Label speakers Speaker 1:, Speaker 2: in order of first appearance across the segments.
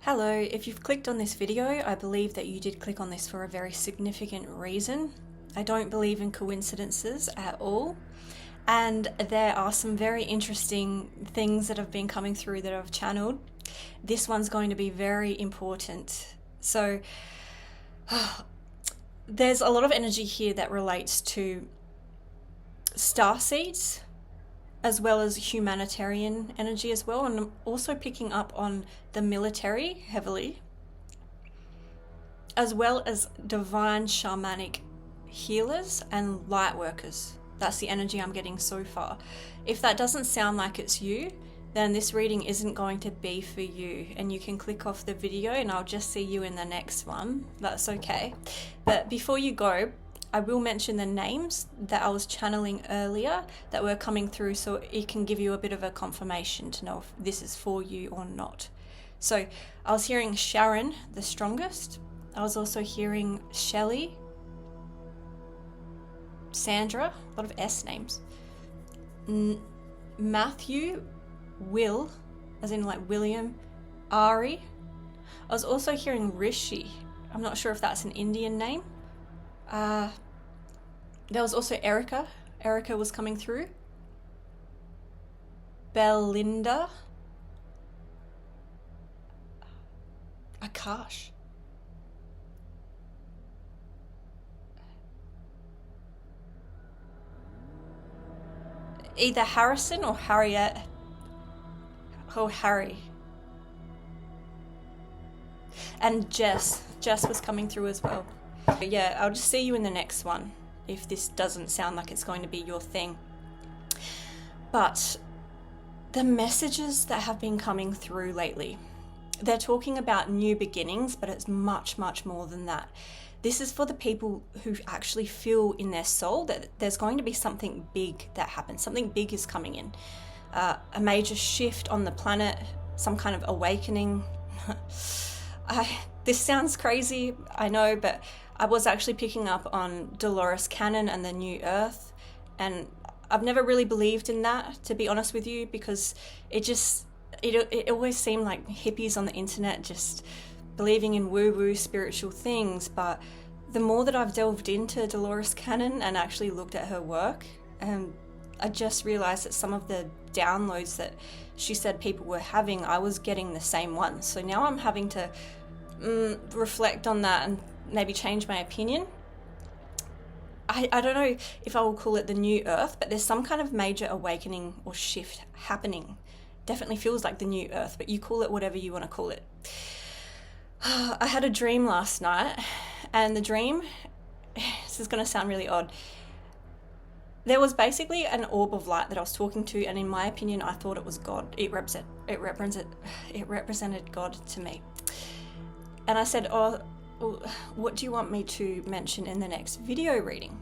Speaker 1: Hello, if you've clicked on this video, I believe that you did click on this for a very significant reason. I don't believe in coincidences at all. And there are some very interesting things that have been coming through that I've channeled. This one's going to be very important. So there's a lot of energy here that relates to starseeds, as well as humanitarian energy as well, and I'm also picking up on the military heavily, as well as divine shamanic healers and light workers. That's the energy I'm getting so far. If that doesn't sound like it's you, then this reading isn't going to be for you, and you can click off the video and I'll just see you in the next one. That's okay. But before you go, I will mention the names that I was channeling earlier that were coming through, so it can give you a bit of a confirmation to know if this is for you or not. So I was hearing Sharon, the strongest. I was also hearing Shelley, Sandra, a lot of S names. Matthew, Will, as in like William, Ari. I was also hearing Rishi. I'm not sure if that's an Indian name. There was also Erica. Erica was coming through. Belinda. Akash. Either Harrison or Harriet. Oh, Harry. And Jess. Jess was coming through as well. Yeah, I'll just see you in the next one if this doesn't sound like it's going to be your thing. But the messages that have been coming through lately, they're talking about new beginnings, but it's much, much more than that. This is for the people who actually feel in their soul that there's going to be something big that happens. Something big is coming in. A major shift on the planet, some kind of awakening. This sounds crazy, I know, but I was actually picking up on Dolores Cannon and the New Earth, and I've never really believed in that, to be honest with you, because it always seemed like hippies on the internet just believing in woo-woo spiritual things. But the more that I've delved into Dolores Cannon and actually looked at her work, I just realized that some of the downloads that she said people were having, I was getting the same ones. So now I'm having to reflect on that and maybe change my opinion. I don't know if I will call it the new earth, but there's some kind of major awakening or shift happening. Definitely feels like the new earth, but you call it whatever you want to call it. I had a dream last night, and the dream, this is going to sound really odd, there was basically an orb of light that I was talking to, and in my opinion, I thought it was God. It represented God to me. And I said, oh, what do you want me to mention in the next video reading?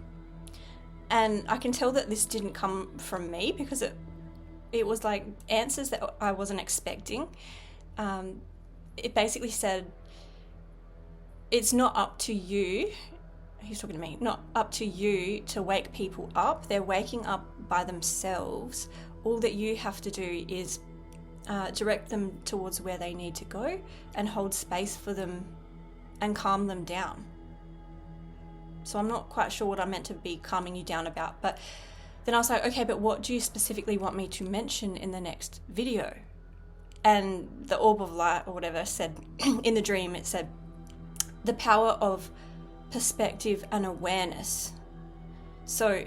Speaker 1: And I can tell that this didn't come from me, because it was like answers that I wasn't expecting. It basically said, it's not up to you, he's talking to me, not up to you to wake people up. They're waking up by themselves. All that you have to do is direct them towards where they need to go and hold space for them and calm them down. So I'm not quite sure what I meant to be calming you down about, but then I was like, okay, but what do you specifically want me to mention in the next video? And the orb of light or whatever said, in the dream, it said, the power of perspective and awareness. So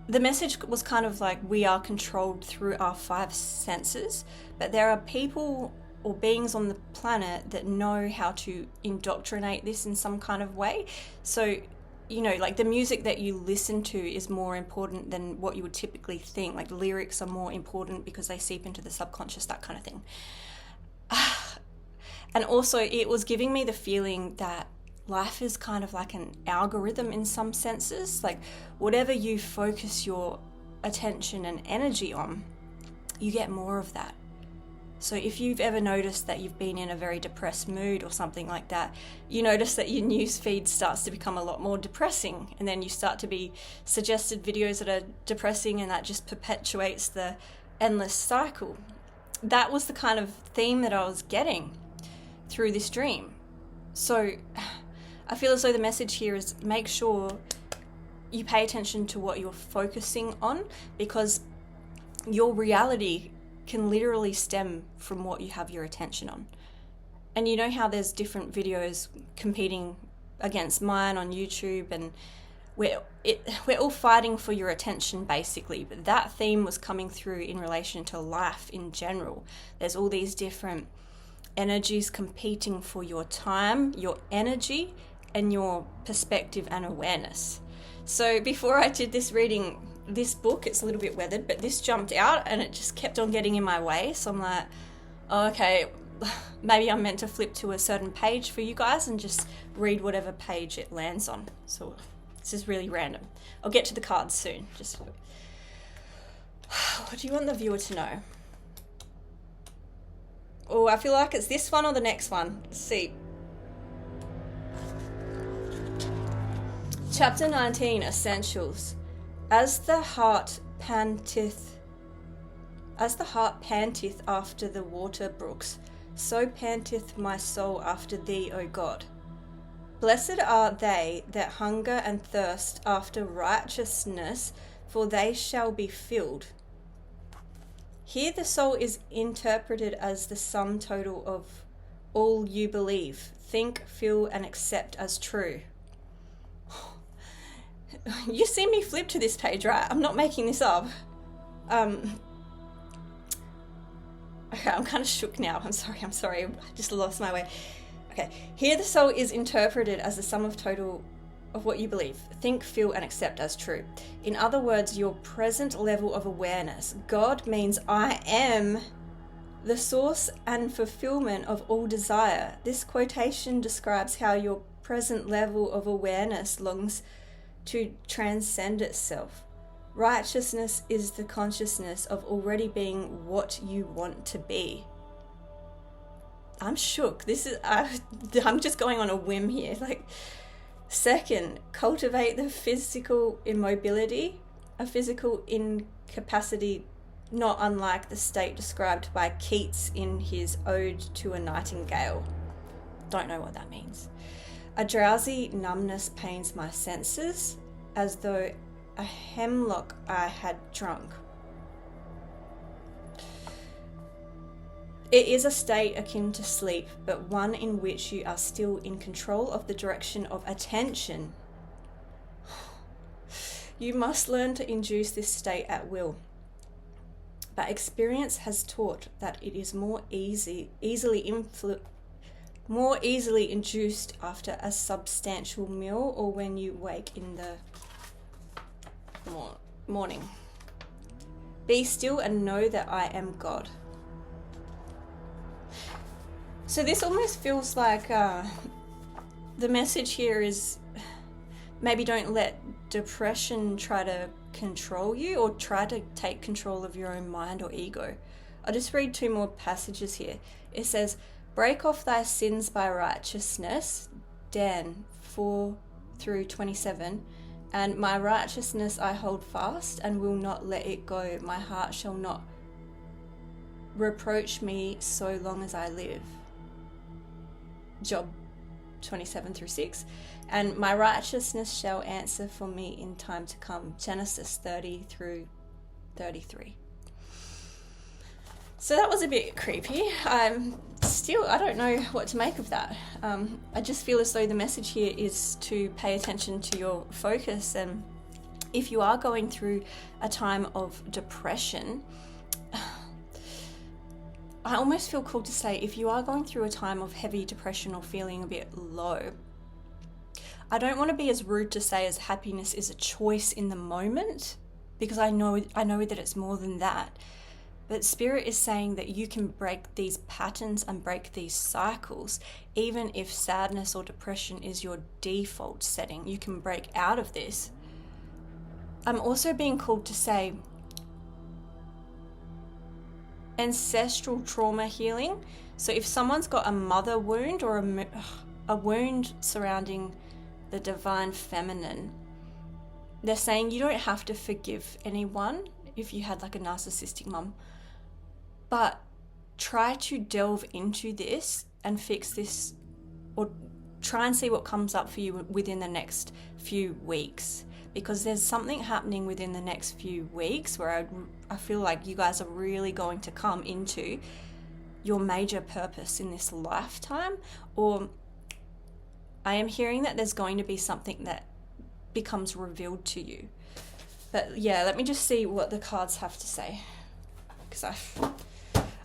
Speaker 1: the message was kind of like, we are controlled through our five senses, but there are people or beings on the planet that know how to indoctrinate this in some kind of way. So, you know, like the music that you listen to is more important than what you would typically think. Like lyrics are more important because they seep into the subconscious, that kind of thing. And also it was giving me the feeling that life is kind of like an algorithm in some senses. Like whatever you focus your attention and energy on, you get more of that. So if you've ever noticed that you've been in a very depressed mood or something like that, you notice that your news feed starts to become a lot more depressing, and then you start to be suggested videos that are depressing, and that just perpetuates the endless cycle. that was the kind of theme that I was getting through this dream. So I feel as though the message here is make sure you pay attention to what you're focusing on, because your reality can literally stem from what you have your attention on. And you know how there's different videos competing against mine on YouTube, and we're all fighting for your attention basically, but that theme was coming through in relation to life in general. There's all these different energies competing for your time, your energy, and your perspective and awareness. So before I did this reading, this book, it's a little bit weathered, but this jumped out and it just kept on getting in my way. So I'm like, oh, okay, maybe I'm meant to flip to a certain page for you guys and just read whatever page it lands on. So this is really random. I'll get to the cards soon. Just, what do you want the viewer to know? Oh, I feel like it's this one or the next one. Let's see. Chapter 19, Essentials. As the heart panteth after the water brooks, so panteth my soul after thee, O God. Blessed are they that hunger and thirst after righteousness, for they shall be filled. Here the soul is interpreted as the sum total of all you believe, think, feel, and accept as true. You see me flip to this page, right? I'm not making this up. Okay, I'm kind of shook now. I'm sorry. I just lost my way. Okay, here the soul is interpreted as the sum of total of what you believe, think, feel, and accept as true. In other words, your present level of awareness. God means I am the source and fulfillment of all desire. This quotation describes how your present level of awareness longs to transcend itself. Righteousness is the consciousness of already being what you want to be. I'm shook. I'm just going on a whim here. Second, cultivate the physical immobility, a physical incapacity not unlike the state described by Keats in his Ode to a Nightingale. Don't know what that means. A drowsy numbness pains my senses, as though a hemlock I had drunk. It is a state akin to sleep, but one in which you are still in control of the direction of attention. You must learn to induce this state at will. But experience has taught that it is more easily induced after a substantial meal or when you wake in the morning. Be still and know that I am God. So this almost feels like the message here is maybe don't let depression try to control you or try to take control of your own mind or ego. I'll just read 2 more passages here. It says, break off thy sins by righteousness, Dan 4-27, and my righteousness I hold fast and will not let it go. My heart shall not reproach me so long as I live. Job 27-6, and my righteousness shall answer for me in time to come. Genesis 30-33. So that was a bit creepy. I don't know what to make of that. I just feel as though the message here is to pay attention to your focus, and if you are going through a time of depression, I almost feel called to say, if you are going through a time of heavy depression or feeling a bit low, I don't want to be as rude to say as happiness is a choice in the moment, because I know that it's more than that. But Spirit is saying that you can break these patterns and break these cycles, even if sadness or depression is your default setting. You can break out of this. I'm also being called to say, ancestral trauma healing. So if someone's got a mother wound or a wound surrounding the divine feminine, they're saying you don't have to forgive anyone if you had like a narcissistic mum, but try to delve into this and fix this, or try and see what comes up for you within the next few weeks, because there's something happening within the next few weeks where I feel like you guys are really going to come into your major purpose in this lifetime. Or I am hearing that there's going to be something that becomes revealed to you. But yeah, let me just see what the cards have to say, because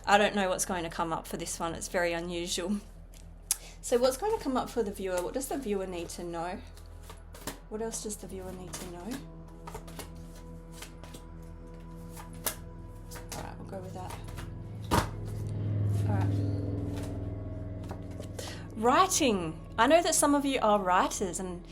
Speaker 1: I don't know what's going to come up for this one. It's very unusual. So what's going to come up for the viewer? What does the viewer need to know? What else does the viewer need to know? All right, we'll go with that. All right. Writing. I know that some of you are writers and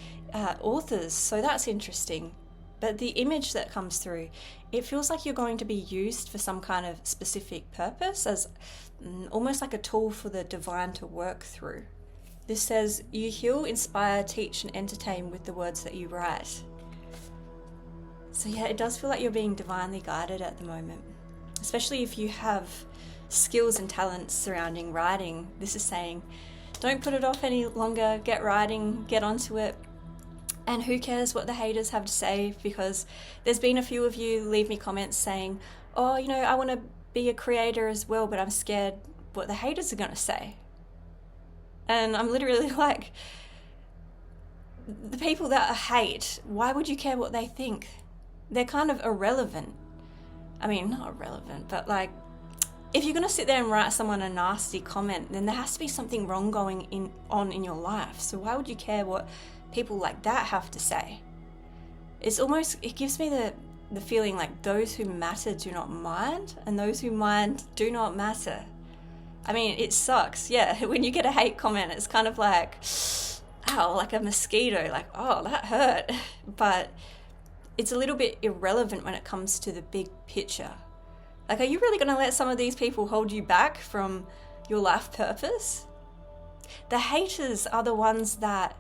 Speaker 1: authors, so that's interesting. But the image that comes through, it feels like you're going to be used for some kind of specific purpose, as almost like a tool for the divine to work through. This says, you heal, inspire, teach, and entertain with the words that you write. So yeah, it does feel like you're being divinely guided at the moment, especially if you have skills and talents surrounding writing. This is saying, don't put it off any longer, get writing, get onto it. And who cares what the haters have to say, because there's been a few of you leave me comments saying, oh, you know, I want to be a creator as well, but I'm scared what the haters are going to say. And I'm literally like, the people that hate, why would you care what they think? They're kind of irrelevant. I mean, not irrelevant, but like, if you're going to sit there and write someone a nasty comment, then there has to be something wrong going on in your life. So why would you care what people like that have to say? It's almost, it gives me the feeling like those who matter do not mind, and those who mind do not matter. I mean, it sucks, yeah. When you get a hate comment, it's kind of like, ow, like a mosquito, like, oh, that hurt. But it's a little bit irrelevant when it comes to the big picture. Like, are you really going to let some of these people hold you back from your life purpose? The haters are the ones that,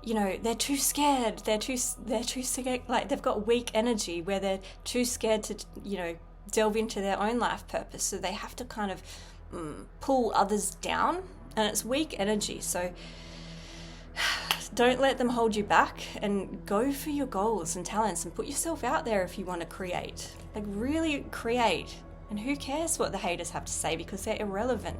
Speaker 1: you know, they're too scared. They're too scared. Like, they've got weak energy where they're too scared to, you know, delve into their own life purpose. So they have to kind of pull others down, and it's weak energy. So don't let them hold you back, and go for your goals and talents and put yourself out there if you want to create. Like, really create. And who cares what the haters have to say, because they're irrelevant.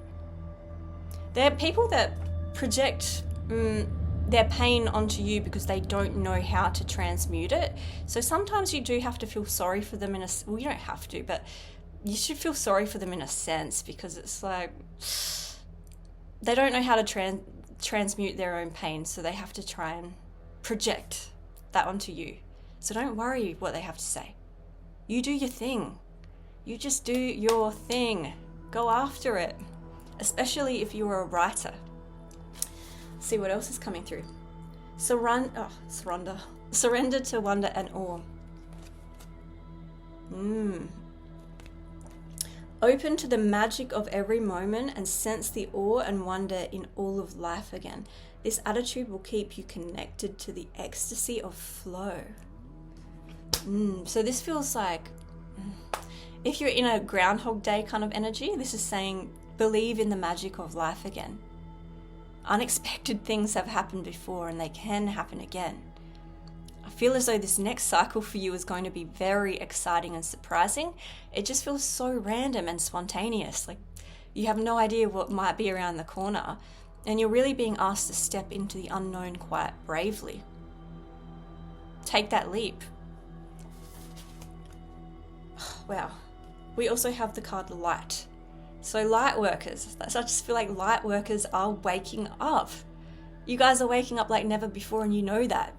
Speaker 1: They're people that project their pain onto you because they don't know how to transmute it. So sometimes you do have to feel sorry for them well, you don't have to, but you should feel sorry for them in a sense, because it's like they don't know how to transmute their own pain, so they have to try and project that onto you. So don't worry what they have to say. You do your thing. You just do your thing. Go after it, especially if you're a writer. Let's see what else is coming through. Surrender to wonder and awe. Open to the magic of every moment and sense the awe and wonder in all of life again. This attitude will keep you connected to the ecstasy of flow. So this feels like, if you're in a Groundhog Day kind of energy, this is saying, believe in the magic of life again. Unexpected things have happened before, and they can happen again. I feel as though this next cycle for you is going to be very exciting and surprising. It just feels so random and spontaneous. Like, you have no idea what might be around the corner, and you're really being asked to step into the unknown quite bravely. Take that leap. Wow. We also have the card Light. So Lightworkers, I just feel like Lightworkers are waking up. You guys are waking up like never before, and you know that.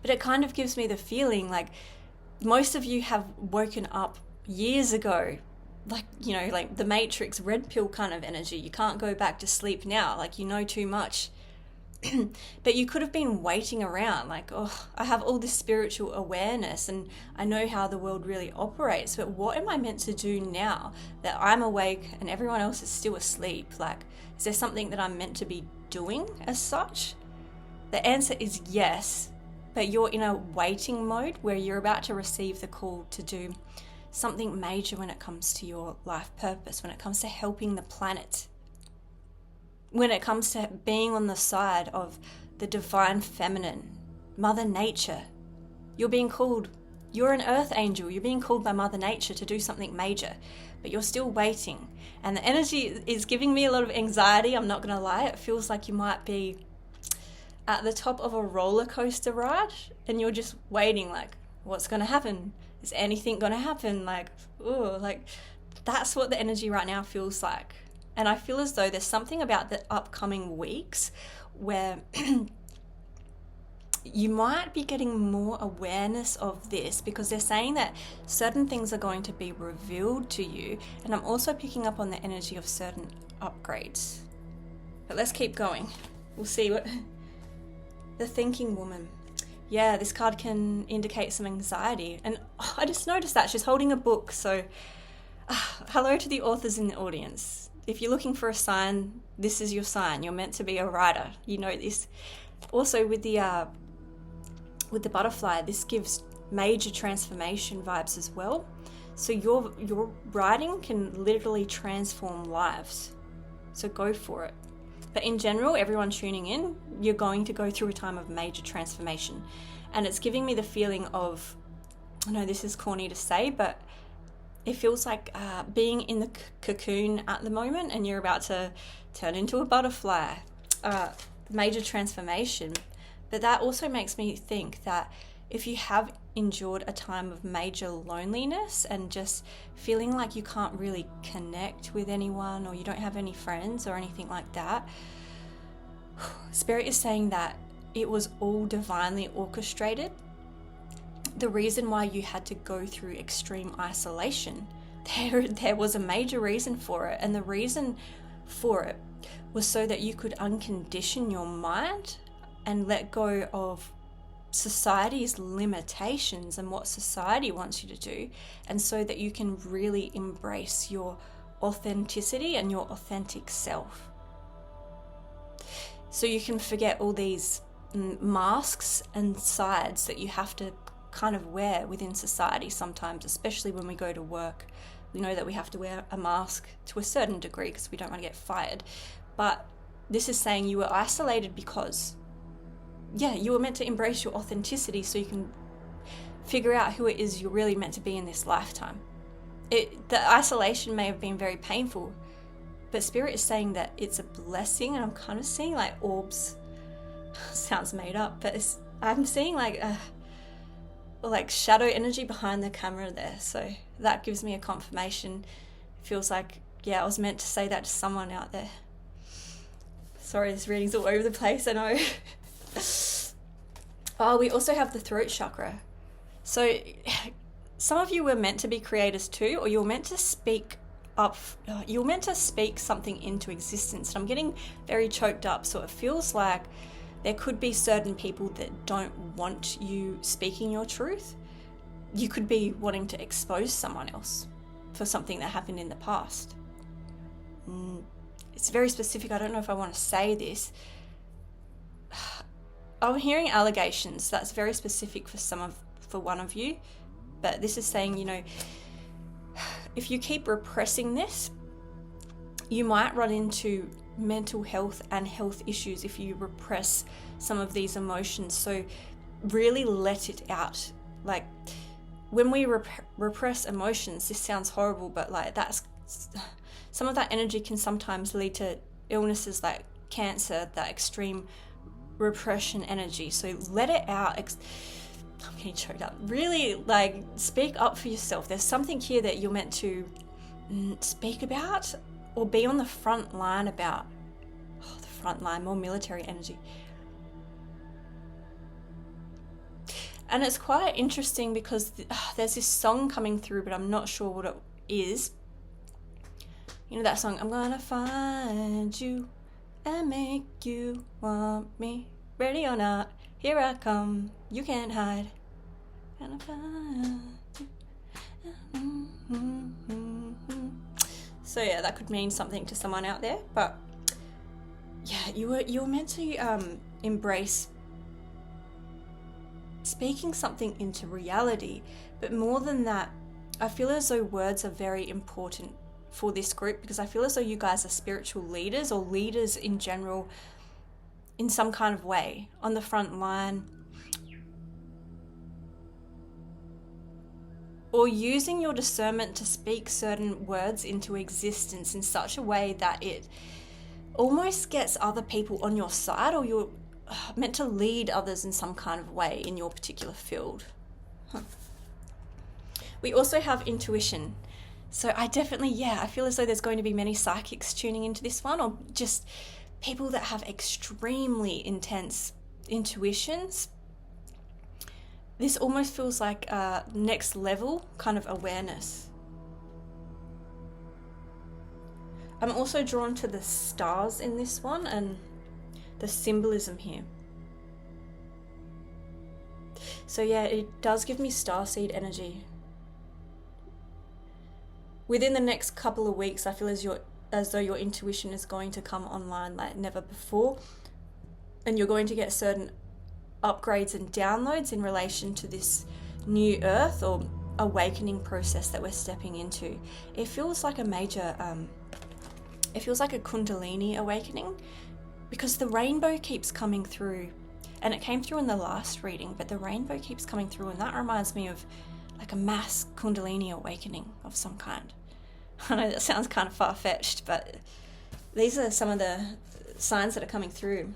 Speaker 1: But it kind of gives me the feeling like most of you have woken up years ago. Like, you know, like the Matrix red pill kind of energy. You can't go back to sleep now, like you know too much. But you could have been waiting around like, oh, I have all this spiritual awareness and I know how the world really operates, but what am I meant to do now that I'm awake and everyone else is still asleep? Like, is there something that I'm meant to be doing as such? The answer is yes, but you're in a waiting mode where you're about to receive the call to do something major when it comes to your life purpose, when it comes to helping the planet, when it comes to being on the side of the divine feminine, Mother Nature. You're being called, you're an earth angel, you're being called by Mother Nature to do something major, but you're still waiting. And the energy is giving me a lot of anxiety, I'm not going to lie. It feels like you might be at the top of a roller coaster ride and you're just waiting, like, what's going to happen? Is anything going to happen? Like, ooh, like that's what the energy right now feels like. And I feel as though there's something about the upcoming weeks where you might be getting more awareness of this, because they're saying that certain things are going to be revealed to you. And I'm also picking up on the energy of certain upgrades. But let's keep going. We'll see what... The Thinking Woman. Yeah, this card can indicate some anxiety. And I just noticed that she's holding a book. So hello to the authors in the audience. If you're looking for a sign, this is your sign. You're meant to be a writer. You know this. Also with the butterfly, this gives major transformation vibes as well. So your writing can literally transform lives. So go for it. But in general, everyone tuning in, you're going to go through a time of major transformation. And it's giving me the feeling of, I know this is corny to say, but it feels like being in the cocoon at the moment and you're about to turn into a butterfly. Major transformation. But that also makes me think that if you have endured a time of major loneliness and just feeling like you can't really connect with anyone, or you don't have any friends or anything like that, Spirit is saying that it was all divinely orchestrated. The reason why you had to go through extreme isolation, there was a major reason for it, and the reason for it was so that you could uncondition your mind and let go of society's limitations and what society wants you to do, and so that you can really embrace your authenticity and your authentic self. So you can forget all these masks and sides that you have to kind of wear within society sometimes, especially when we go to work. We know that we have to wear a mask to a certain degree because we don't want to get fired. But this is saying you were isolated because you were meant to embrace your authenticity so you can figure out who it is you're really meant to be in this lifetime. The isolation may have been very painful, but Spirit is saying that it's a blessing, and I'm kind of seeing like orbs. Sounds made up, but I'm seeing like shadow energy behind the camera there. So that gives me a confirmation. It feels like, I was meant to say that to someone out there. Sorry, this reading's all over the place, I know. We also have the throat chakra. So some of you were meant to be creators too, or you're meant to speak up. You're meant to speak something into existence. And I'm getting very choked up. So it feels like there could be certain people that don't want you speaking your truth. You could be wanting to expose someone else for something that happened in the past. It's very specific. I don't know if I want to say this. I'm hearing allegations. That's very specific for one of you. But this is saying, if you keep repressing this, you might run into mental health and health issues if you repress some of these emotions. So really let it out. Like when we repress emotions, this sounds horrible, but like that's some of that energy can sometimes lead to illnesses like cancer, that extreme repression energy. So let it out. I'm getting choked up. Really, like, speak up for yourself. There's something here that you're meant to speak about or be on the front line about. The front line, more military energy. And it's quite interesting because there's this song coming through, but I'm not sure what it is. You know that song, I'm gonna find you and make you want me. Ready or not, here I come, you can't hide. Gonna find you. So yeah, that could mean something to someone out there. But yeah, you were meant to embrace speaking something into reality. But more than that, I feel as though words are very important for this group, because I feel as though you guys are spiritual leaders, or leaders in general in some kind of way, on the front line, or using your discernment to speak certain words into existence in such a way that it almost gets other people on your side, or you're meant to lead others in some kind of way in your particular field. We also have intuition. So I feel as though there's going to be many psychics tuning into this one, or just people that have extremely intense intuitions. This almost feels like a next level kind of awareness. I'm also drawn to the stars in this one and the symbolism here. So yeah, it does give me starseed energy. Within the next couple of weeks, I feel as though your intuition is going to come online like never before, and you're going to get certain upgrades and downloads in relation to this new earth or awakening process that we're stepping into. It feels like a major, it feels like a Kundalini awakening, because the rainbow keeps coming through, and it came through in the last reading, but the rainbow keeps coming through, and that reminds me of like a mass Kundalini awakening of some kind. I know that sounds kind of far-fetched, but these are some of the signs that are coming through.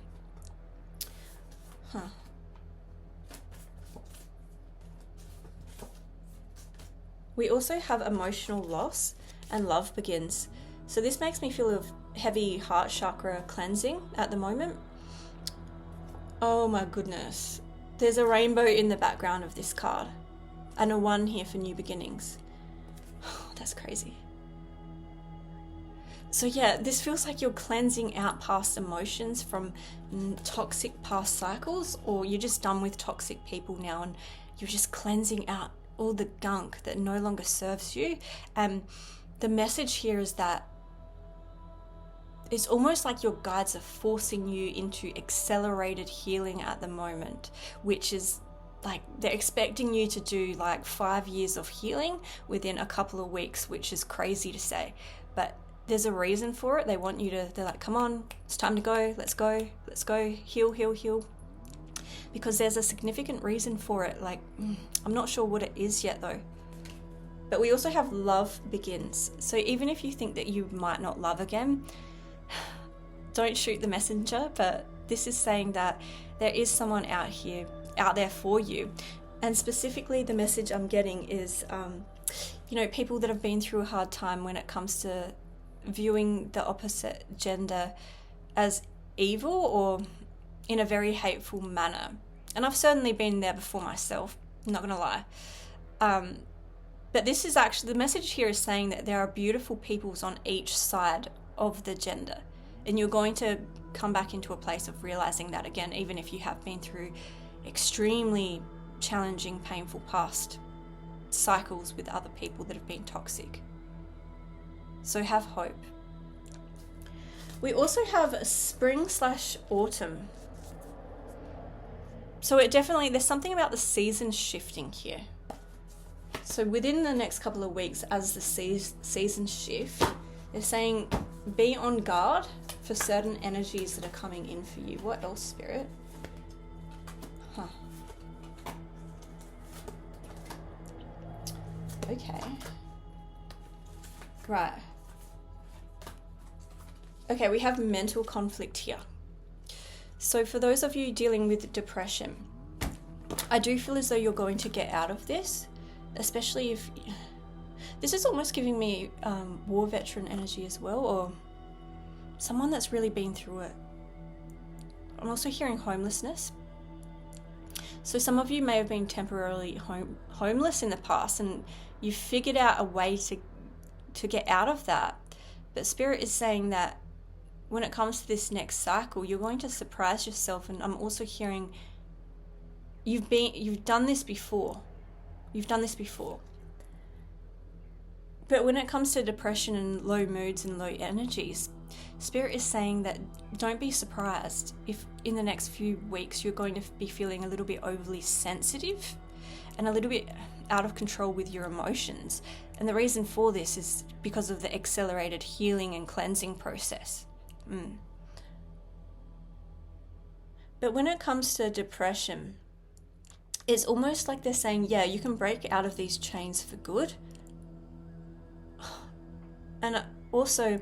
Speaker 1: We also have emotional loss and love begins. So this makes me feel of heavy heart chakra cleansing at the moment. Oh my goodness. There's a rainbow in the background of this card, and a 1 here for new beginnings. That's crazy. So yeah, this feels like you're cleansing out past emotions from toxic past cycles, or you're just done with toxic people now and you're just cleansing out all the gunk that no longer serves you. And the message here is that it's almost like your guides are forcing you into accelerated healing at the moment, which is like they're expecting you to do like 5 years of healing within a couple of weeks, which is crazy to say, but there's a reason for it. They want you to, they're like, come on, it's time to go, let's go, heal, heal, heal. Because there's a significant reason for it. Like, I'm not sure what it is yet though. But we also have love begins. So even if you think that you might not love again, don't shoot the messenger, but this is saying that there is someone out there for you. And specifically the message I'm getting is, people that have been through a hard time when it comes to viewing the opposite gender as evil or in a very hateful manner. And I've certainly been there before myself, I'm not gonna lie. But this is actually, the message here is saying that there are beautiful peoples on each side of the gender, and you're going to come back into a place of realizing that again, even if you have been through extremely challenging, painful past cycles with other people that have been toxic. So have hope. We also have spring/autumn. So there's something about the season shifting here. So within the next couple of weeks, as the seasons shift, they're saying be on guard for certain energies that are coming in for you. What else, Spirit? Okay. Right. Okay, we have mental conflict here. So for those of you dealing with depression, I do feel as though you're going to get out of this, especially if... This is almost giving me war veteran energy as well, or someone that's really been through it. I'm also hearing homelessness. So some of you may have been temporarily homeless in the past, and you figured out a way to get out of that. But Spirit is saying that when it comes to this next cycle, you're going to surprise yourself. And I'm also hearing you've done this before. You've done this before. But when it comes to depression and low moods and low energies, Spirit is saying that don't be surprised if in the next few weeks you're going to be feeling a little bit overly sensitive and a little bit out of control with your emotions. And the reason for this is because of the accelerated healing and cleansing process. But when it comes to depression, it's almost like they're saying, yeah, you can break out of these chains for good. And also,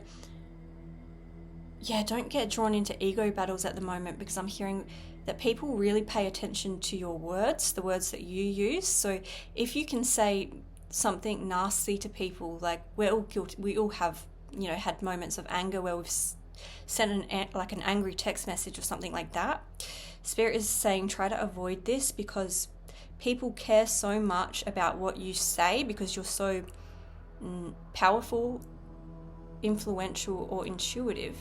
Speaker 1: yeah, don't get drawn into ego battles at the moment, because I'm hearing that people really pay attention to your words, the words that you use. So if you can say something nasty to people, like we're all guilty, we all have, had moments of anger where we've sent an angry text message or something like that. Spirit is saying try to avoid this, because people care so much about what you say, because you're so powerful, influential, or intuitive,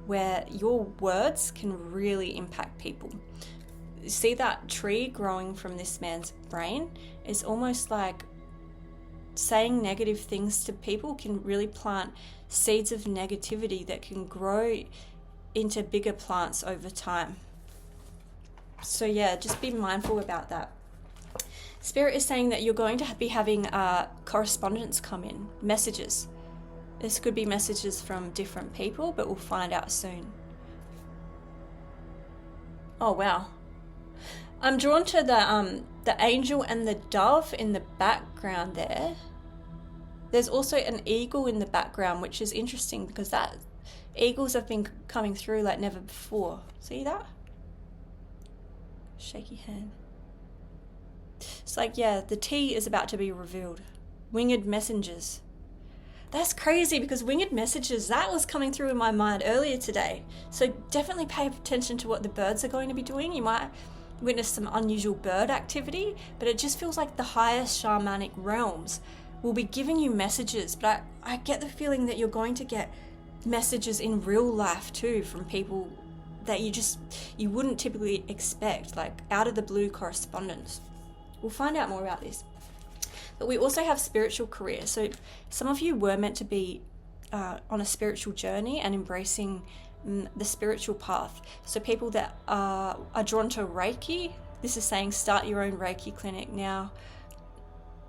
Speaker 1: where your words can really impact people. See that tree growing from this man's brain? It's almost like saying negative things to people can really plant seeds of negativity that can grow into bigger plants over time. So yeah, just be mindful about that. Spirit is saying that you're going to be having correspondence come in, messages. This could be messages from different people, but we'll find out soon. Oh wow. I'm drawn to the angel and the dove in the background there. There's also an eagle in the background, which is interesting because that eagles have been coming through like never before. See that? Shaky hand. It's like, yeah, the tea is about to be revealed. Winged messengers. That's crazy, because winged messages, that was coming through in my mind earlier today. So definitely pay attention to what the birds are going to be doing. You might witness some unusual bird activity, but it just feels like the highest shamanic realms will be giving you messages. But I get the feeling that you're going to get messages in real life too, from people that you wouldn't typically expect, like out of the blue correspondence. We'll find out more about this. But we also have spiritual career. So some of you were meant to be on a spiritual journey and embracing the spiritual path. So people that are drawn to Reiki, this is saying start your own Reiki clinic now.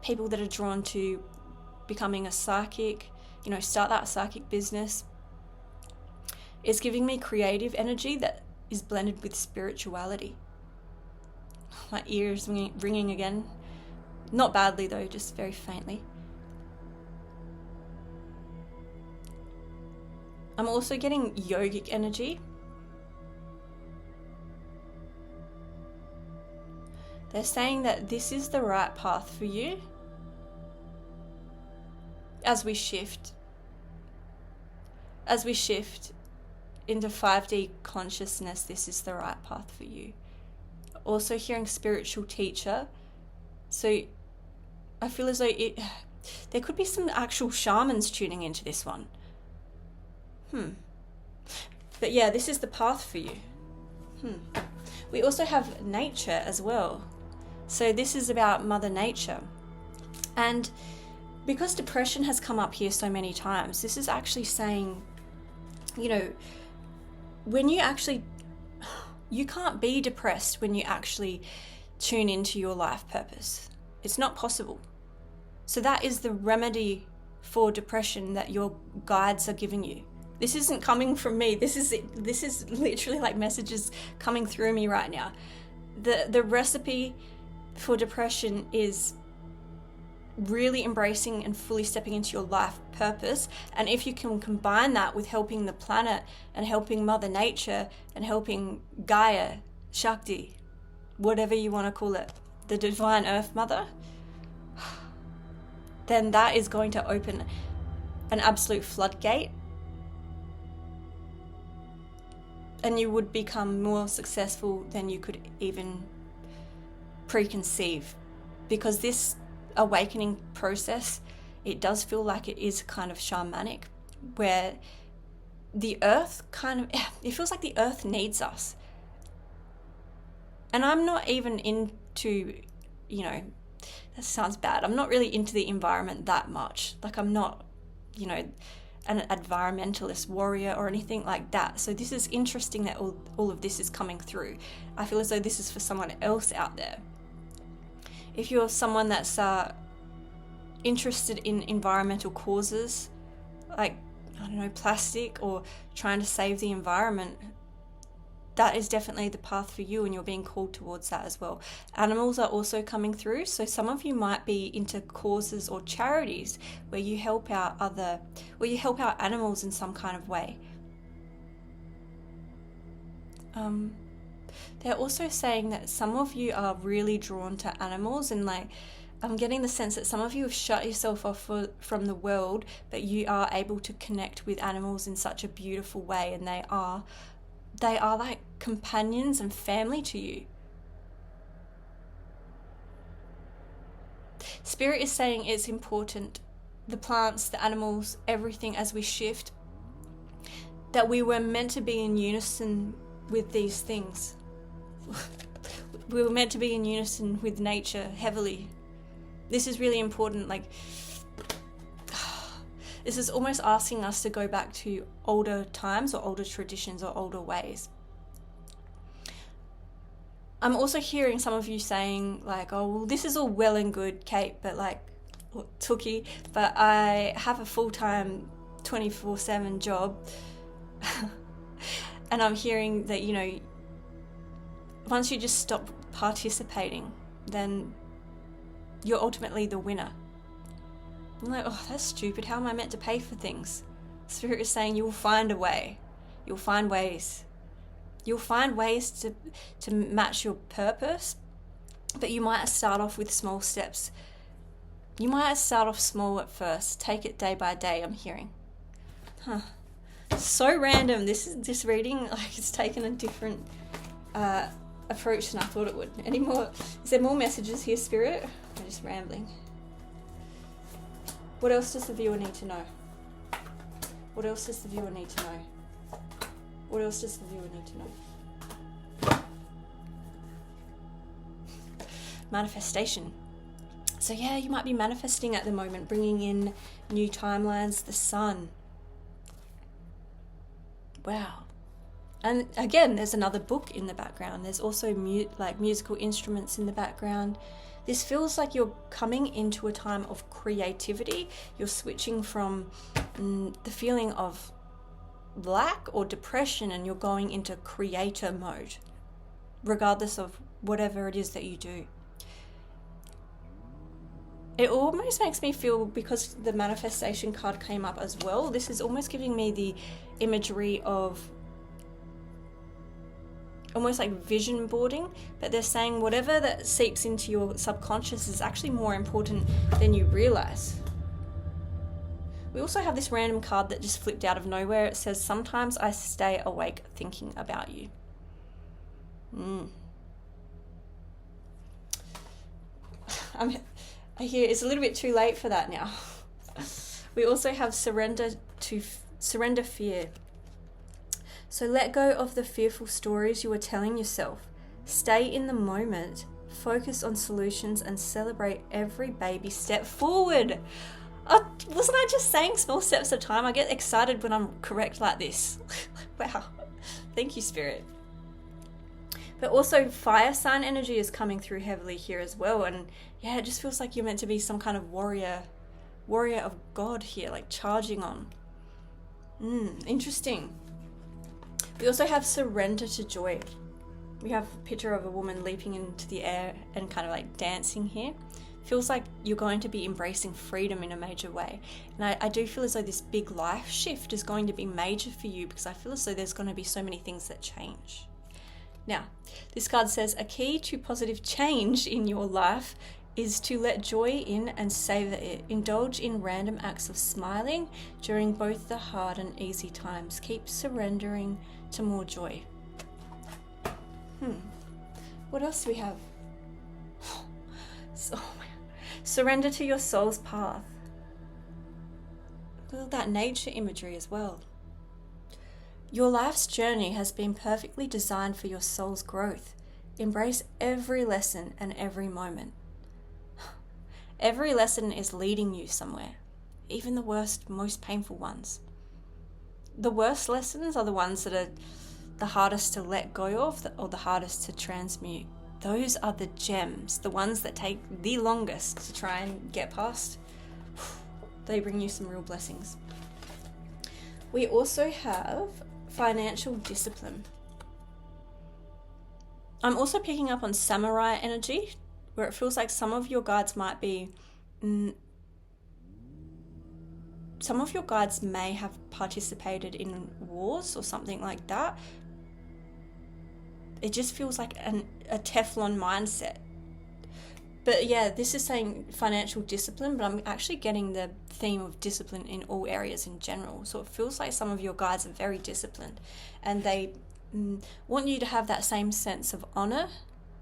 Speaker 1: People that are drawn to becoming a psychic, start that psychic business. It's giving me creative energy that is blended with spirituality. My ears ringing again. Not badly though, just very faintly. I'm also getting yogic energy. They're saying that this is the right path for you as we shift into 5D consciousness. This is the right path for you. Also hearing spiritual teacher. So I feel as though there could be some actual shamans tuning into this one. But yeah, this is the path for you. We also have nature as well. So this is about Mother Nature. And because depression has come up here so many times, this is actually saying, when you can't be depressed when you actually tune into your life purpose. It's not possible. So that is the remedy for depression that your guides are giving you. This isn't coming from me. This is literally like messages coming through me right now. The recipe for depression is really embracing and fully stepping into your life purpose. And if you can combine that with helping the planet and helping Mother Nature and helping Gaia, Shakti, whatever you want to call it, the Divine Earth Mother, then that is going to open an absolute floodgate, and you would become more successful than you could even preconceive. Because this awakening process, it does feel like it is kind of shamanic, where the earth it feels like the earth needs us. And I'm not even into, that sounds bad, I'm not really into the environment that much. Like I'm not, an environmentalist warrior or anything like that. So this is interesting that all of this is coming through. I feel as though this is for someone else out there. If you're someone that's interested in environmental causes, like, I don't know, plastic, or trying to save the environment, that is definitely the path for you, and you're being called towards that as well. Animals are also coming through, so some of you might be into causes or charities where you help out animals in some kind of way. They're also saying that some of you are really drawn to animals, and like, I'm getting the sense that some of you have shut yourself off from the world, but you are able to connect with animals in such a beautiful way, and they are like companions and family to you. Spirit is saying it's important, the plants, the animals, everything, as we shift, that we were meant to be in unison with these things. We were meant to be in unison with nature heavily. This is really important. Like, this is almost asking us to go back to older times or older traditions or older ways. I'm also hearing some of you saying like, oh, well, this is all well and good, Kate, but like, Tookie, but I have a full-time 24/7 job. And I'm hearing that, you know, once you just stop participating, then you're ultimately the winner. I'm like, oh, that's stupid. How am I meant to pay for things? Spirit is saying you will find a way. You'll find ways. You'll find ways to match your purpose, but you might start off with small steps. You might start off small at first. Take it day by day, I'm hearing. So random. This reading, like, it's taken a different approach than I thought it would. Is there more messages here, Spirit? I'm just rambling. What else does the viewer need to know? What else does the viewer need to know? What else does the viewer need to know? Manifestation. So yeah, you might be manifesting at the moment, bringing in new timelines, the sun. Wow. And again, there's another book in the background. There's also musical instruments in the background. This feels like you're coming into a time of creativity. You're switching from the feeling of lack or depression, and you're going into creator mode, regardless of whatever it is that you do. It almost makes me feel, because the manifestation card came up as well, this is almost giving me the imagery of almost like vision boarding, but they're saying whatever that seeps into your subconscious is actually more important than you realize. We also have this random card that just flipped out of nowhere. It says, sometimes I stay awake thinking about you. I hear it's a little bit too late for that now. We also have surrender fear. So let go of the fearful stories you are telling yourself. Stay in the moment, focus on solutions, and celebrate every baby step forward. Wasn't I just saying small steps at a time? I get excited when I'm correct like this. Wow. Thank you, Spirit. But also fire sign energy is coming through heavily here as well. And yeah, it just feels like you're meant to be some kind of warrior of God here, like charging on. Interesting. We also have surrender to joy. We have a picture of a woman leaping into the air and kind of like dancing here. Feels like you're going to be embracing freedom in a major way. And I do feel as though this big life shift is going to be major for you, because I feel as though there's going to be so many things that change. Now, this card says a key to positive change in your life is to let joy in and savor it. Indulge in random acts of smiling during both the hard and easy times. Keep surrendering to more joy. What else do we have? Surrender to your soul's path. Look at that nature imagery as well. Your life's journey has been perfectly designed for your soul's growth. Embrace every lesson and every moment. Every lesson is leading you somewhere, even the worst, most painful ones. The worst lessons are the ones that are the hardest to let go of, or the hardest to transmute. those are the gems, the ones that take the longest to try and get past. They bring you some real blessings. We also have financial discipline. I'm also picking up on samurai energy, where it feels like some of your guides might be... some of your guides may have participated in wars or something like that. It just feels like a Teflon mindset. But yeah, this is saying financial discipline, but I'm actually getting the theme of discipline in all areas in general. So it feels like some of your guides are very disciplined, and they want you to have that same sense of honor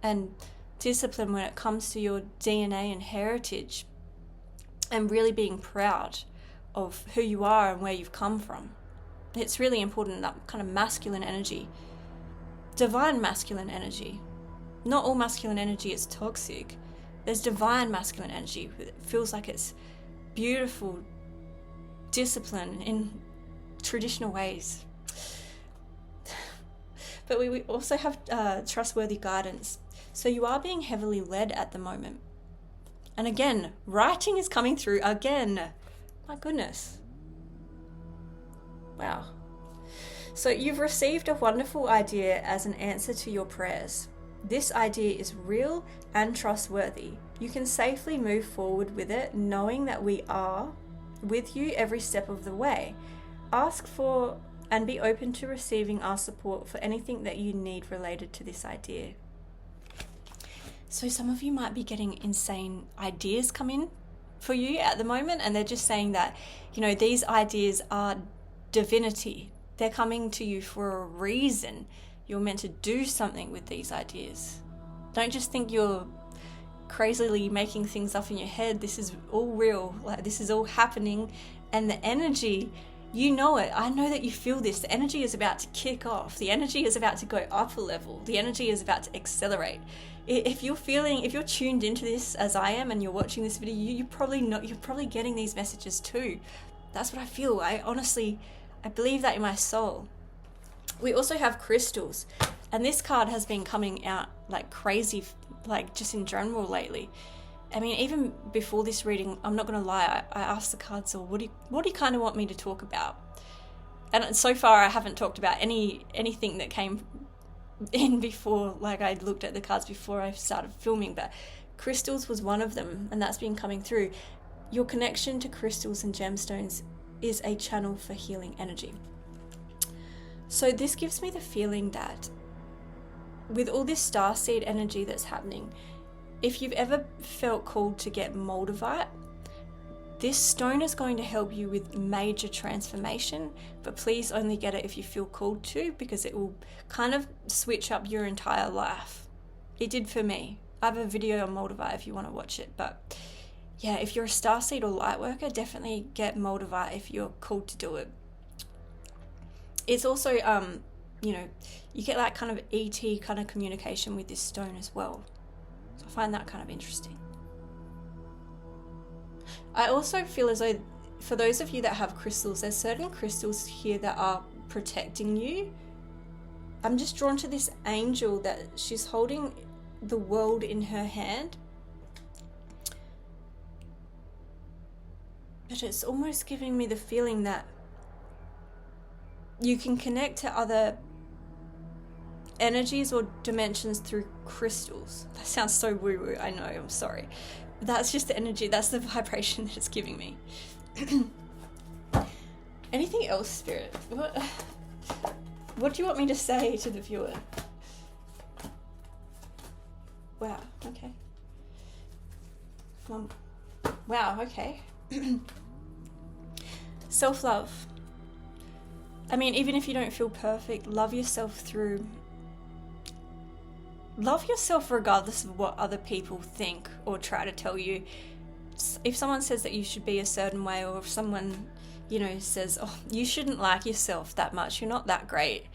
Speaker 1: and discipline when it comes to your DNA and heritage, and really being proud of who you are and where you've come from. It's really important, that kind of masculine energy, divine masculine energy. Not all masculine energy is toxic. There's divine masculine energy. It feels like it's beautiful discipline in traditional ways. But we also have trustworthy guidance. So you are being heavily led at the moment. And again, writing is coming through again. My goodness. Wow. So you've received a wonderful idea as an answer to your prayers. This idea is real and trustworthy. You can safely move forward with it, knowing that we are with you every step of the way. Ask for and be open to receiving our support for anything that you need related to this idea. So some of you might be getting insane ideas come in for you at the moment, and they're just saying that, these ideas are divinity. They're coming to you for a reason. You're meant to do something with these ideas. Don't just think you're crazily making things up in your head. This is all real. Like, this is all happening, and the energy, you know it. I know that you feel this. The energy is about to kick off. The energy is about to go up a level. The energy is about to accelerate. If you're tuned into this as I am, and you're watching this video, you're probably getting these messages too. That's what I feel. I believe that in my soul. We also have crystals, and this card has been coming out like crazy, like just in general lately. I mean, even before this reading, I'm not going to lie, I asked the cards, so what do you kind of want me to talk about? And so far I haven't talked about anything that came in before, like I looked at the cards before I started filming, but crystals was one of them, and that's been coming through. Your connection to crystals and gemstones is a channel for healing energy. So this gives me the feeling that with all this starseed energy that's happening, if you've ever felt called to get moldavite, this stone is going to help you with major transformation, but please only get it if you feel called to, because it will kind of switch up your entire life. It did for me. I have a video on moldavite if you want to watch it, but yeah, if you're a starseed or lightworker, definitely get moldavite if you're called to do it. It's also, you get that kind of ET kind of communication with this stone as well. So I find that kind of interesting. I also feel as though for those of you that have crystals, there's certain crystals here that are protecting you. I'm just drawn to this angel that she's holding the world in her hand. But it's almost giving me the feeling that you can connect to other energies or dimensions through crystals. That sounds so woo-woo, I know, I'm sorry. But that's just the energy, that's the vibration that it's giving me. Anything else, Spirit? What do you want me to say to the viewer? Wow, okay. Wow, okay. Self-love. I mean, even if you don't feel perfect, love yourself regardless of what other people think or try to tell you. If someone says that you should be a certain way, or if someone, says, oh, you shouldn't like yourself that much, you're not that great.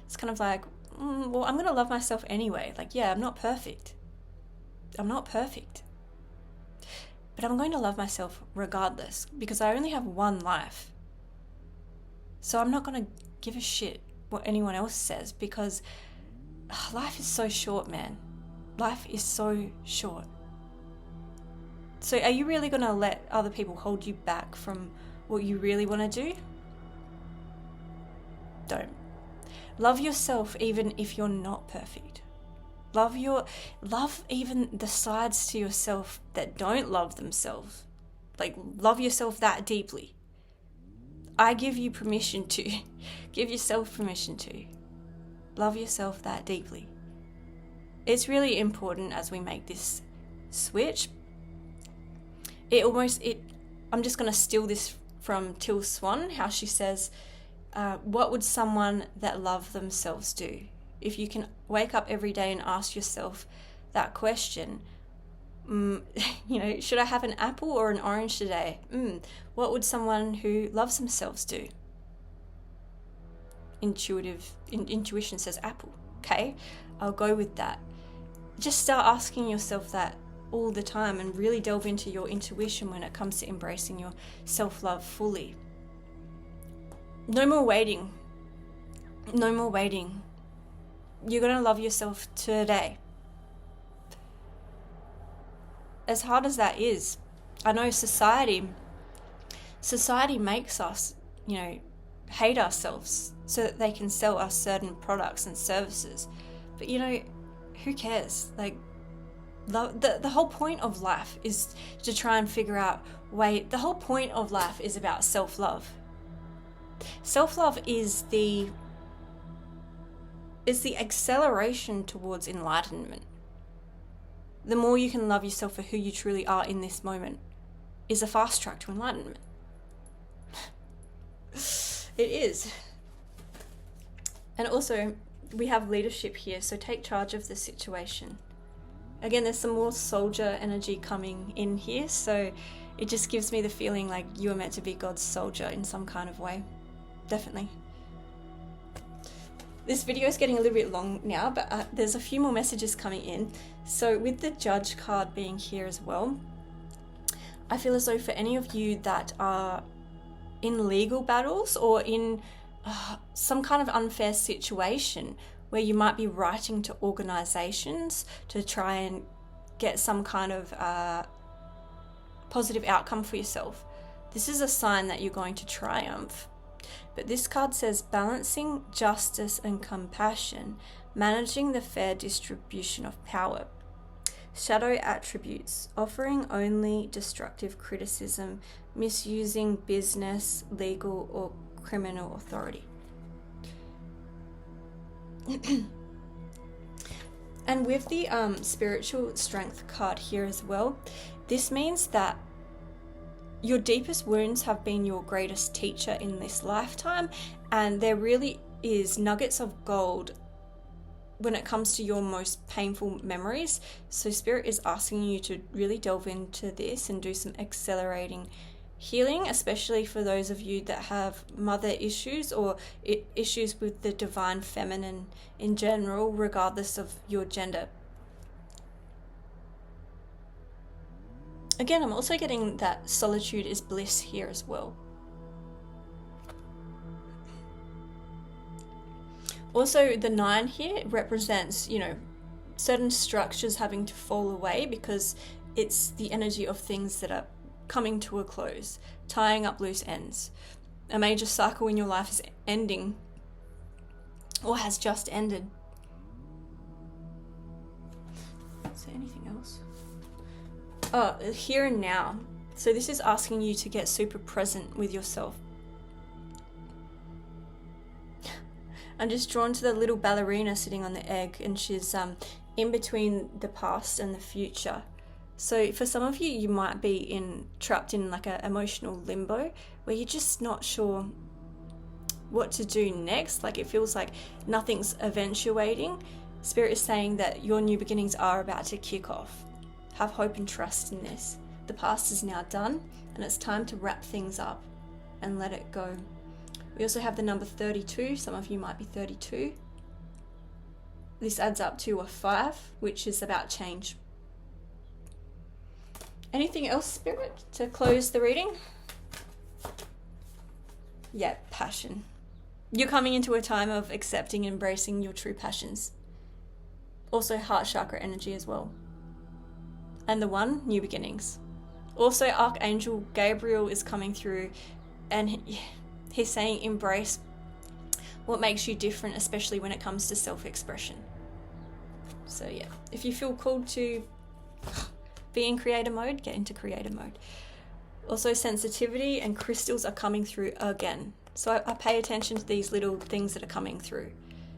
Speaker 1: It's kind of like, well, I'm going to love myself anyway. Like, yeah, I'm not perfect. But I'm going to love myself regardless, because I only have one life. So I'm not going to give a shit what anyone else says, because life is so short, man. Life is so short. So are you really going to let other people hold you back from what you really want to do? Don't. Love yourself even if you're not perfect. Love even the sides to yourself that don't love themselves. Like, love yourself that deeply. I give you permission to. Give yourself permission to. Love yourself that deeply. It's really important as we make this switch. I'm just going to steal this from Till Swan, how she says, what would someone that loved themselves do? If you can wake up every day and ask yourself that question, should I have an apple or an orange today? What would someone who loves themselves do? Intuition says apple. Okay, I'll go with that. Just start asking yourself that all the time and really delve into your intuition when it comes to embracing your self-love fully. No more waiting. No more waiting. You're going to love yourself today. As hard as that is, I know society makes us, hate ourselves so that they can sell us certain products and services. But who cares? Like, the whole point of life is to try and figure out, the whole point of life is about self-love. Self-love is the acceleration towards enlightenment. The more you can love yourself for who you truly are in this moment is a fast track to enlightenment. It is. And also, we have leadership here, so take charge of the situation. Again, there's some more soldier energy coming in here, so it just gives me the feeling like you are meant to be God's soldier in some kind of way. Definitely. This video is getting a little bit long now, but there's a few more messages coming in. So with the Judge card being here as well, I feel as though for any of you that are in legal battles or in some kind of unfair situation where you might be writing to organizations to try and get some kind of positive outcome for yourself, this is a sign that you're going to triumph. But this card says balancing justice and compassion, managing the fair distribution of power. Shadow attributes, offering only destructive criticism, misusing business, legal, or criminal authority. And with the spiritual strength card here as well, this means that your deepest wounds have been your greatest teacher in this lifetime, and there really is nuggets of gold when it comes to your most painful memories. So Spirit is asking you to really delve into this and do some accelerating healing, especially for those of you that have mother issues or issues with the divine feminine in general, regardless of your gender. Again, I'm also getting that solitude is bliss here as well. Also, the 9 here represents, certain structures having to fall away because it's the energy of things that are coming to a close, tying up loose ends. A major cycle in your life is ending or has just ended. Is there anything else? Oh, here and now. So this is asking you to get super present with yourself. I'm just drawn to the little ballerina sitting on the egg, and she's in between the past and the future. So for some of you, you might be trapped in like an emotional limbo where you're just not sure what to do next. Like it feels like nothing's eventuating. Spirit is saying that your new beginnings are about to kick off. Have hope and trust in this. The past is now done, and it's time to wrap things up and let it go. We also have the number 32. Some of you might be 32. This adds up to a 5, which is about change. Anything else, Spirit, to close the reading? Yeah, passion. You're coming into a time of accepting and embracing your true passions. Also heart chakra energy as well. And the one, new beginnings. Also Archangel Gabriel is coming through, and he's saying embrace what makes you different, especially when it comes to self-expression. So yeah, if you feel called to be in creator mode, get into creator mode. Also sensitivity and crystals are coming through again. So I pay attention to these little things that are coming through.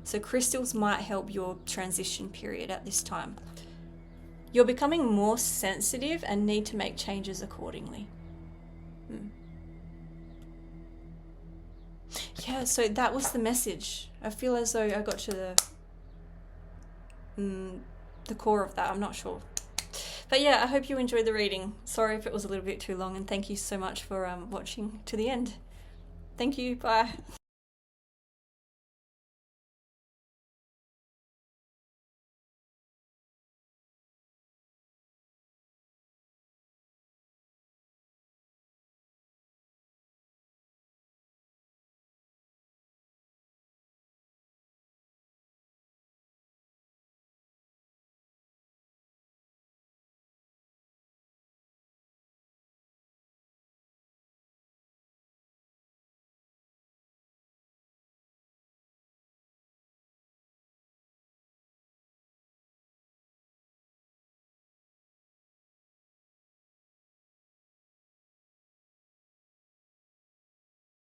Speaker 1: So crystals might help your transition period at this time. You're becoming more sensitive and need to make changes accordingly. Yeah, so that was the message. I feel as though I got to the core of that. I'm not sure. But yeah, I hope you enjoyed the reading. Sorry if it was a little bit too long, and thank you so much for watching to the end. Thank you. Bye.